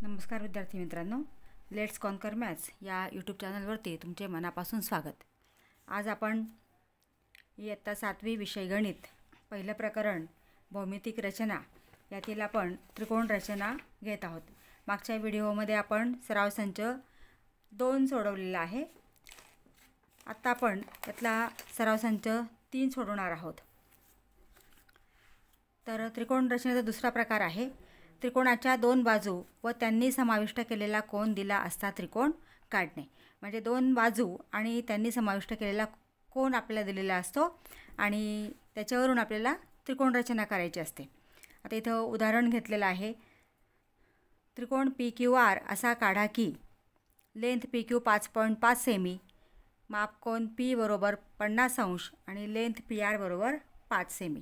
नमस्कार विद्यार्थी मित्रांनो, लेट्स कॉन्कर मॅथ्स या यूट्यूब चॅनलवरती तुमचे मनापासून स्वागत। आज आपण इयत्ता 7वी विषय गणित पहिलं प्रकरण भौमितिक रचना यातील आपण त्रिकोण रचना घेत आहोत। मागच्या व्हिडिओमध्ये आपण सराव संच 2 सोडवलेला आहे। आता आपण यातला सराव संच 3 सोडवणार आहोत। तर त्रिकोण रचनेचा दुसरा प्रकार आहे त्रिकोणाच्या 2 बाजू व त्यांनी समाविष्ट केलेला कोन दिला असता त्रिकोण काढणे। म्हणजे 2 बाजू आणि त्यांनी समाविष्ट केलेला कोन आपल्याला दिलेला असतो आणि त्याच्यावरून आपल्याला त्रिकोण रचना करायची असते। आता इथं उदाहरण घेतलेलं आहे, त्रिकोण PQR असा काढा की लेंथ PQ 5.5 सेमी, माप कोन P बरोबर 50 अंश आणि लेंथ PR बरोबर 5 सेमी।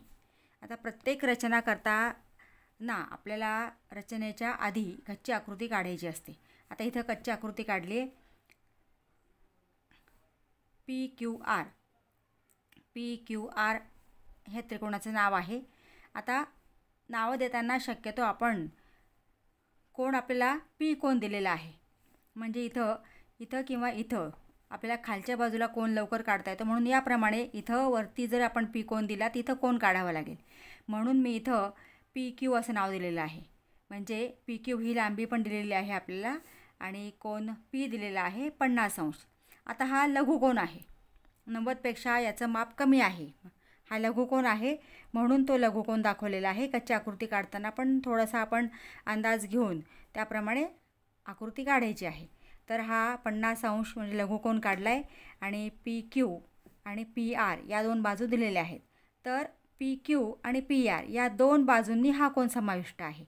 आता प्रत्येक रचना करताना आपल्याला रचनेच्या आधी कच्ची आकृती काढायची असते। आता इथं कच्ची आकृती काढली आहे PQR हे त्रिकोणाचं नाव आहे। आता नाव देताना शक्यतो आपण कोण आपल्याला P कोण दिलेला आहे, म्हणजे इथं किंवा इथं आपल्याला खालच्या बाजूला कोण लवकर काढता येतो, म्हणून याप्रमाणे इथं वरती जर आपण P कोण दिला तिथं कोण काढावा लागेल, म्हणून मी इथं PQ असं नाव दिलेलं आहे। म्हणजे PQ ही लांबी पण दिलेली आहे आपल्याला आणि कोन P दिलेला आहे 50 अंश। आता हा लघुकोन आहे, 90 पेक्षा याचं माप कमी आहे, हा लघुकोन आहे म्हणून तो लघुकोन दाखवलेला आहे। कच्ची आकृती काढताना पण थोडासा आपण अंदाज घेऊन त्याप्रमाणे आकृती काढायची आहे। तर हा 50 अंश म्हणजे लघुकोन काढला आहे आणि PQ आणि PR या 2 बाजू दिलेल्या आहेत। तर PQ आणि PR या 2 बाजूंनी हा कोन समाविष्ट आहे,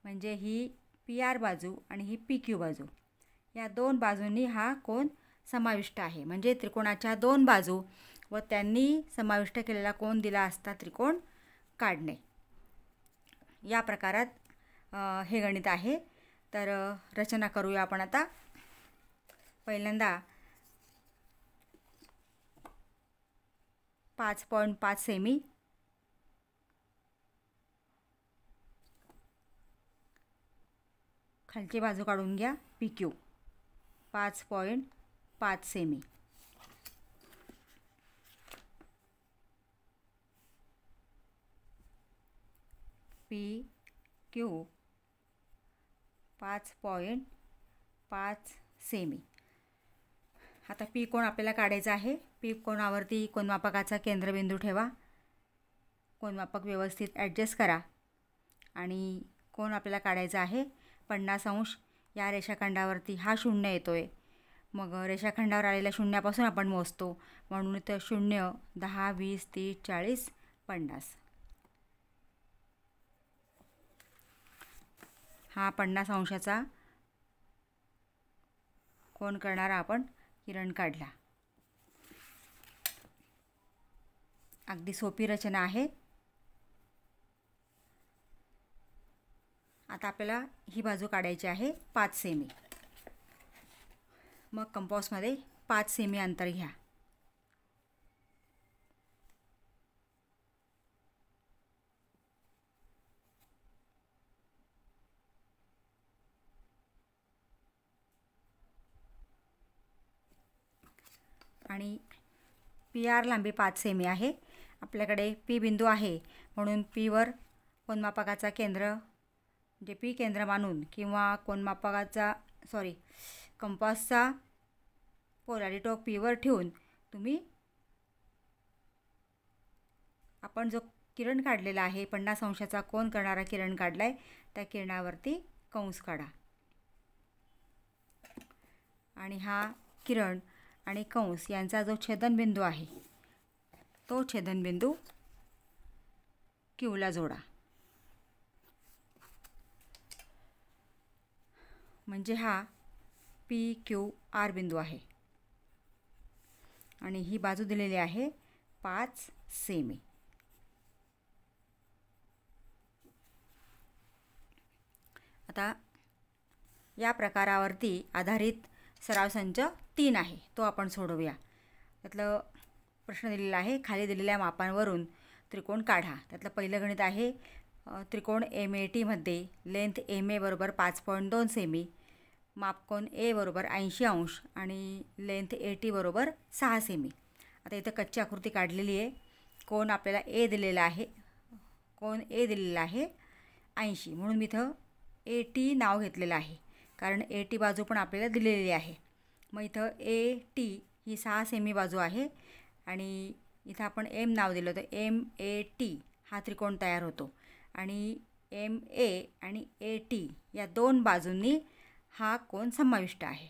म्हणजे ही PR बाजू आणि ही PQ बाजू या 2 बाजूंनी हा कोन समाविष्ट आहे। म्हणजे त्रिकोणाच्या 2 बाजू व त्यांनी समाविष्ट केलेला कोन दिला असता त्रिकोण काढणे, या प्रकारात हे गणित आहे। तर रचना करूया आपण आता। पहिल्यांदा 5.5 सेमी, खालची बाजू काढून घ्या PQ 5.5 सेमी, PQ 5.5 सेमी। आता P कोण आपल्याला काढायचा आहे। P कोणावरती कोनमापकाचा केंद्रबिंदू ठेवा, कोनमापक व्यवस्थित ॲडजस्ट करा आणि कोन आपल्याला काढायचा आहे 50 अंश। या रेषाखंडावरती हा 0 येतोय, मग रेषाखंडावर आलेल्या शून्यापासून आपण मोजतो, म्हणून इथं 0, 10, 20, 30, 40, 50। हा 50 अंशाचा कोन करणारा आपण किरण काढला। अगदी सोपी रचना आहे। आता आपल्याला ही बाजू काढायची आहे 5 सेमी। मग कंपासमध्ये 5 सेमी अंतर घ्या। आणि PR लांबी 5 सेमी आहे। आपल्याकडे P बिंदू आहे म्हणून P वर कोनमापकाचा केंद्र म्हणजे P केंद्र मानून किंवा कंपासचा पोलारी टोक P वर ठेवून तुम्ही आपण जो किरण काढलेला आहे 50 अंशाचा कोन करणारा किरण काढला आहे, त्या किरणावरती कंस काढा आणि हा किरण आणि कंस यांचा जो छेदनबिंदू आहे तो छेदनबिंदू Qला जोडा। म्हणजे हा PQR बिंदू आहे आणि ही बाजू दिलेली आहे 5 सेमी। आता या प्रकारावरती आधारित सराव संच 3 आहे, तो आपण सोडवूया। त्यातलं प्रश्न दिलेला आहे, खाली दिलेल्या मापांवरून त्रिकोण काढा। त्यातलं पहिलं गणित आहे त्रिकोण MATमध्ये लेंथ MA बरोबर 5.2 सेमी, मापकोन A बरोबर 80 अंश आणि लेंथ AT बरोबर 6 सेमी. आता इथं कच्ची आकृती काढलेली आहे. कोन आपल्याला A दिलेला आहे, कोन A दिलेला आहे 80, म्हणून मी इथं AT नाव घेतलेलं आहे, कारण AT बाजू पण आपल्याला दिलेली आहे. मग इथं AT ही 6 सेमी बाजू आहे आणि इथं आपण M नाव दिलं तर MAT हा त्रिकोण तयार होतो आणि MA आणि AT या दोन बाजूंनी हा कोन समाविष्ट आहे.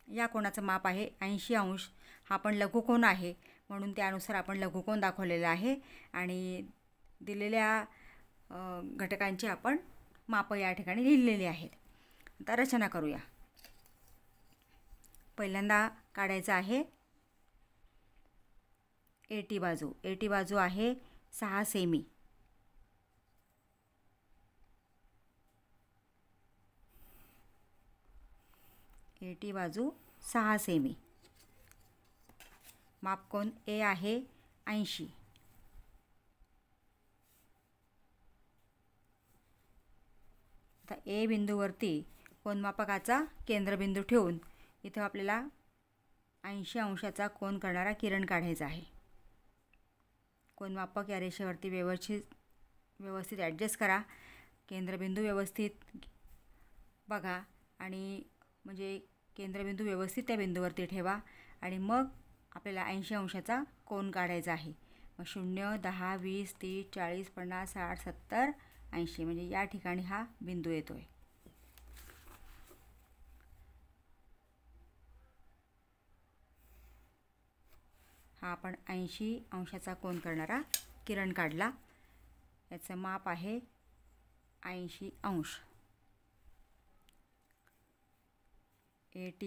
या कोणाचं माप आहे 80 अंश. हा पण लघुकोन आहे, म्हणून त्यानुसार आपण लघुकोन दाखवलेला आहे आणि दिलेल्या घटकांची आपण मापं या ठिकाणी लिहिलेली आहेत. आता रचना करूया. पहिल्यांदा काढायचं आहे AT बाजू. AT बाजू आहे 6 सेमी. AT बाजू 6 सेमी. मापकोन A आहे 80. आता A बिंदूवरती कोनमापकाचा केंद्रबिंदू ठेवून इथं आपल्याला 80 अंशाचा कोन करणारा किरण काढायचा आहे. कोनमापक या रेषेवरती व्यवस्थित ॲडजस्ट करा. केंद्रबिंदू व्यवस्थित बघा आणि म्हणजे केंद्रबिंदू व्यवस्थित त्या बिंदूवरती ठेवा आणि मग आपल्याला 80 अंशाचा कोन काढायचा आहे. मग 0, 10, 20, 30, 40, 50, 60, 70, 80 म्हणजे या ठिकाणी हा बिंदू येतो आहे. हा आपण 80 अंशाचा कोन करणारा किरण काढला. याचं माप आहे 80 अंश. AT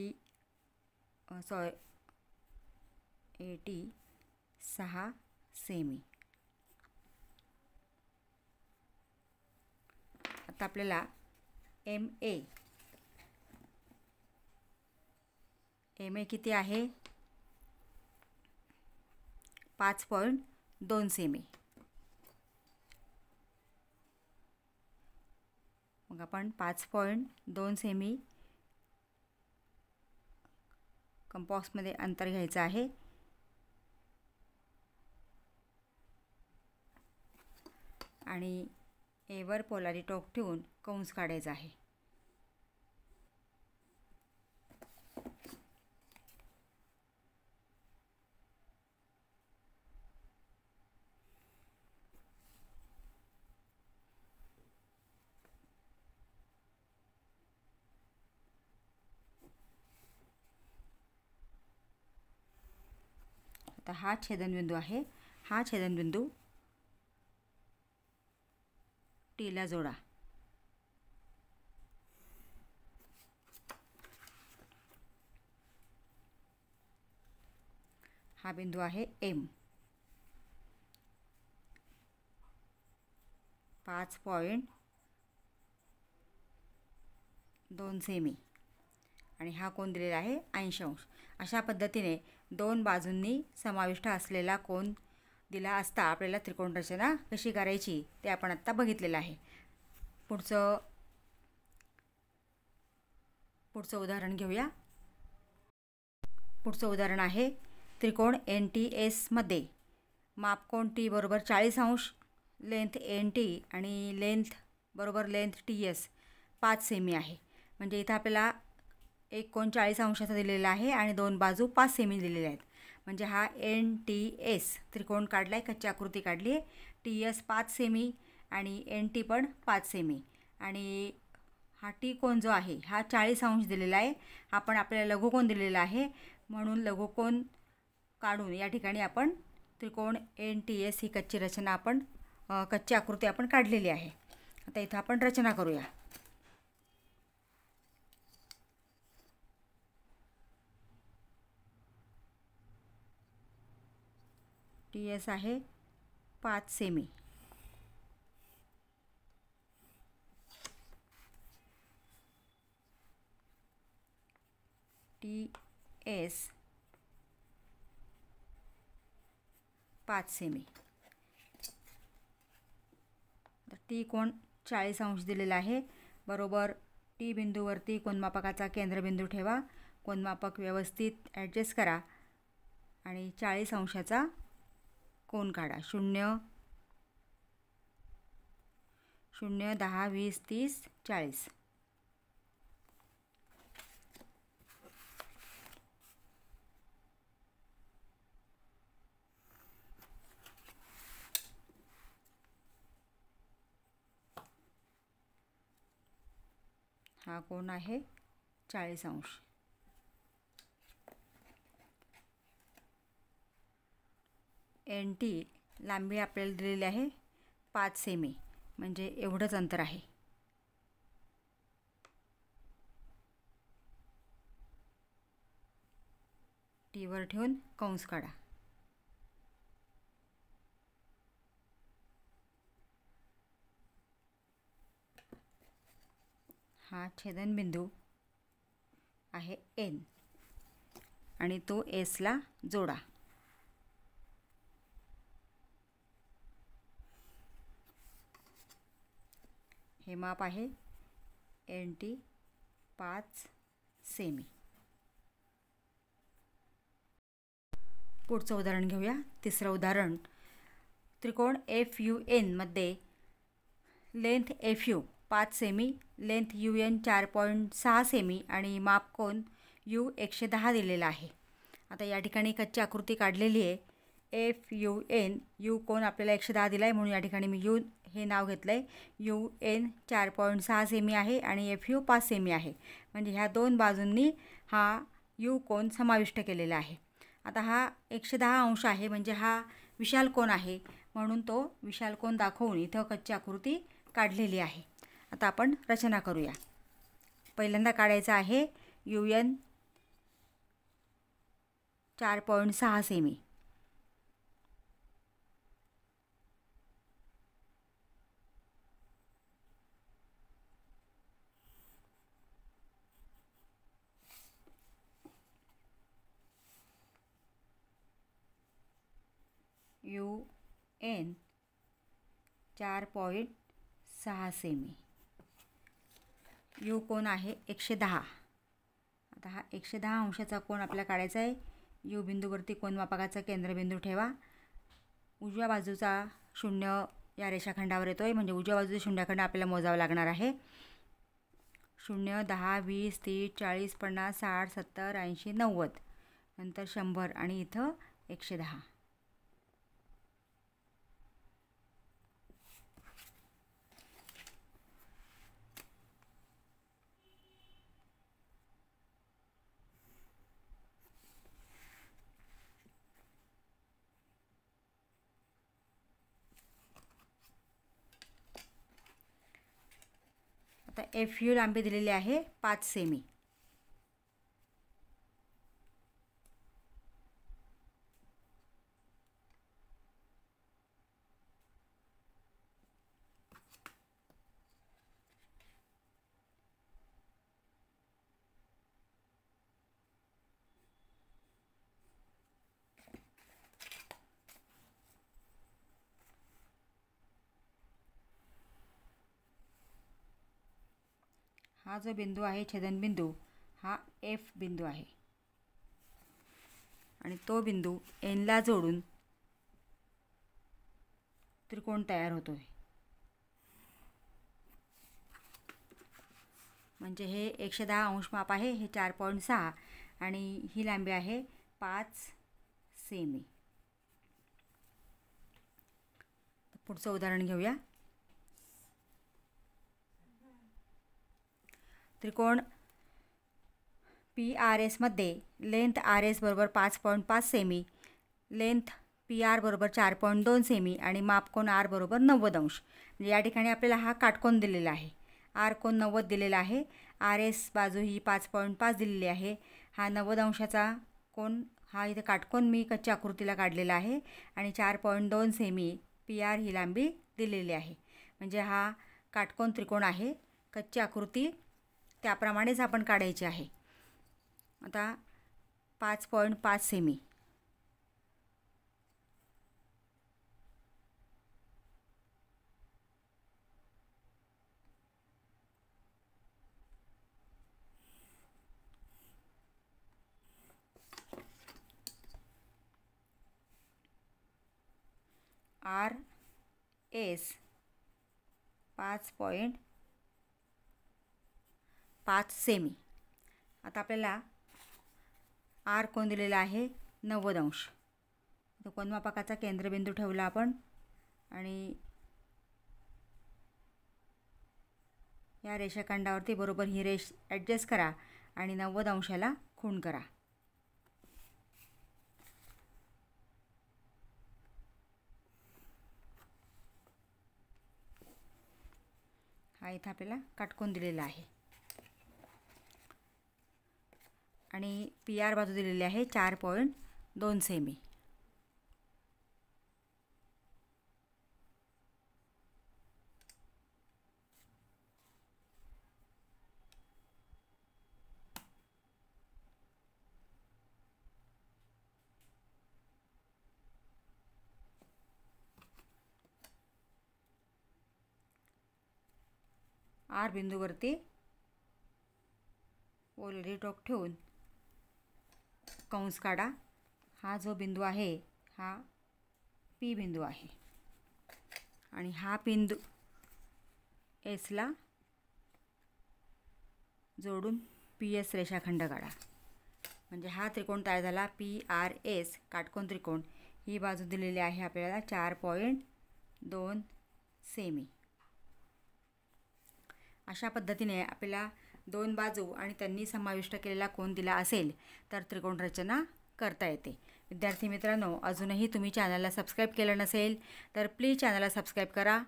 6 semi. आता आपल्याला MA किती आहे 5.2 सेमी. मग आपण 5.2 सेमी कंपासमध्ये अंतर घ्यायचं आहे आणि A वर पोलारी टोक ठेवून कंस काढायचा आहे. आता हा छेदनबिंदू आहे. हा छेदनबिंदू Tला जोडा. हा बिंदू आहे M. 5.2 सेमी आणि हा कोन दिलेला आहे 80 अंश. अशा पद्धतीने दोन बाजूंनी समाविष्ट असलेला कोन दिला असता आपल्याला त्रिकोण रचना कशी करायची ते आपण आत्ता बघितलेलं आहे. पुढचं उदाहरण घेऊया. पुढचं उदाहरण आहे त्रिकोण NTS मध्ये मापकोन T बरोबर 40 अंश, लेंथ NT आणि लेंथ बरोबर लेंथ TS 5 सेमी आहे. म्हणजे इथं आपल्याला एक कोन 40 अंशाचा दिलेला आहे आणि दोन बाजू 5 सेमी दिलेल्या आहेत. म्हणजे हा NTS त्रिकोण काढला आहे, कच्ची आकृती काढली आहे. TS 5 सेमी आणि NT पण 5 सेमी आणि हा T कोन जो आहे हा 40 अंश दिलेला आहे. हा पण आपल्याला लघुकोन दिलेला आहे, म्हणून लघुकोन काढून या ठिकाणी आपण त्रिकोण NTS ही कच्ची रचना कच्ची आकृती आपण काढलेली आहे. आता इथं आपण रचना करूया. TS आहे 5 सेमी. TS 5 semi. तर टी कोन 40 अंश दिलेला आहे. बरोबर टी बिंदूवरती कोनमापकाचा केंद्रबिंदू ठेवा. कोनमापक व्यवस्थित ॲडजस्ट करा आणि 40 अंशाचा कोन काढा. 0 0 10 20 30 40. हा कोन आहे 40 अंश. एन टी लांबी आपल्याला दिलेली आहे 5 सेमी, म्हणजे एवढंच अंतर आहे. टीवर ठेवून कंस काढा. हा छेदनबिंदू आहे एन आणि तो एसला जोडा. हे माप आहे एन टी 5 सेमी. पुढचं उदाहरण घेऊया. तिसरं उदाहरण, त्रिकोण FUN मध्ये length FU 5 semi, length UN 4.6 semi आणि माप कोन U 110 दिलेला आहे. आता या ठिकाणी कच्ची आकृती काढलेली आहे. FUN U कोन आपल्याला 110 दिला आहे, म्हणून या ठिकाणी मी U हे नाव घेतलं आहे. UN 4.6 सेमी आहे आणि FU 5 सेमी आहे, म्हणजे ह्या दोन बाजूंनी हा U कोन समाविष्ट केलेला आहे. आता हा 110 अंश आहे, म्हणजे हा विशाल कोन आहे, म्हणून तो विशाल कोन दाखवून इथं कच्ची आकृती काढलेली आहे. आता आपण रचना करूया. पहिल्यांदा काढायचा आहे UN 4.6 semi. UN 4.6 semi. U कोन आहे 110. आता हा 110 अंशाचा कोन आपल्याला काढायचा आहे. U बिंदूवरती कोनमापकाचा केंद्रबिंदू ठेवा. उजव्या बाजूचा 0 या रेषाखंडावर येतो आहे, म्हणजे उजव्या बाजूचे शून्यखंड आपल्याला मोजावं लागणार आहे. 0 10 20 30 40 50 60 70 80 90, नंतर 100 आणि इथं 110. आता FU लांबी दिलेली आहे 5 सेमी. हा जो बिंदू आहे छेदनबिंदू, हा F बिंदू आहे आणि तो बिंदू Nला जोडून त्रिकोण तयार होतो आहे. म्हणजे हे 110 अंश माप आहे, हे 4.6 आणि ही लांबी आहे 5 सेमी. पुढचं उदाहरण घेऊया. त्रिकोण PRS मध्ये लेंथ RS बरोबर 5.5 सेमी, लेंथ PR बरोबर 4.2 सेमी आणि माप कोन R बरोबर 90 अंश. म्हणजे या ठिकाणी आपल्याला हा काटकोन दिलेला आहे. R कोन 90 दिलेला आहे. RS बाजू ही 5.5 दिलेली आहे. हा 90 अंशाचा कोन, हा इथे काटकोन मी कच्च्या आकृतीला काढलेला आहे आणि 4.2 सेमी PR ही लांबी दिलेली आहे. म्हणजे हा काटकोन त्रिकोण आहे. कच्ची आकृती त्याप्रमाणेच आपण काढायची आहे. आता 5.5 सेमी. RS 5.5 semi. आता आपल्याला R कोन दिलेला आहे 90 अंश. तो कोनमापकाचा केंद्रबिंदू ठेवला आपण आणि या रेषाखंडावरती बरोबर ही रेष ॲडजस्ट करा आणि 90 अंशाला खूण करा. हा इथं आपल्याला काटकोन दिलेला आहे आणि PR बाजू दिलेली आहे 4.2 सेमी. R बिंदूवरती ओलरी टोक ठेवून कंस काढा. हा जो बिंदू आहे हा P बिंदू आहे आणि हा बिंदू Sला जोडून PS रेषाखंड काढा. म्हणजे हा त्रिकोण तयार झाला. PRS काटकोन त्रिकोण. ही बाजू दिलेली आहे आपल्याला 4.2 सेमी. अशा पद्धतीने आपल्याला दोन बाजू आणि त्यांनी समाविष्ट केलेला कोन दिला असेल तर त्रिकोण रचना करता येते. विद्यार्थी मित्रांनो, अजूनही तुम्ही चॅनलला सबस्क्राईब केलं नसेल तर प्लीज चॅनलला सबस्क्राईब करा.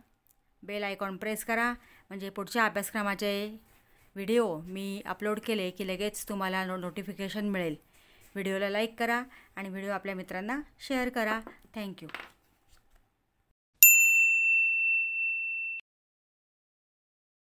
बेल आयकॉन प्रेस करा म्हणजे पुढच्या अभ्यासक्रमाचे व्हिडिओ मी अपलोड केले की लगेच तुम्हाला नोटिफिकेशन मिळेल. व्हिडिओला लाईक करा आणि व्हिडिओ आपल्या मित्रांना शेअर करा. थँक्यू.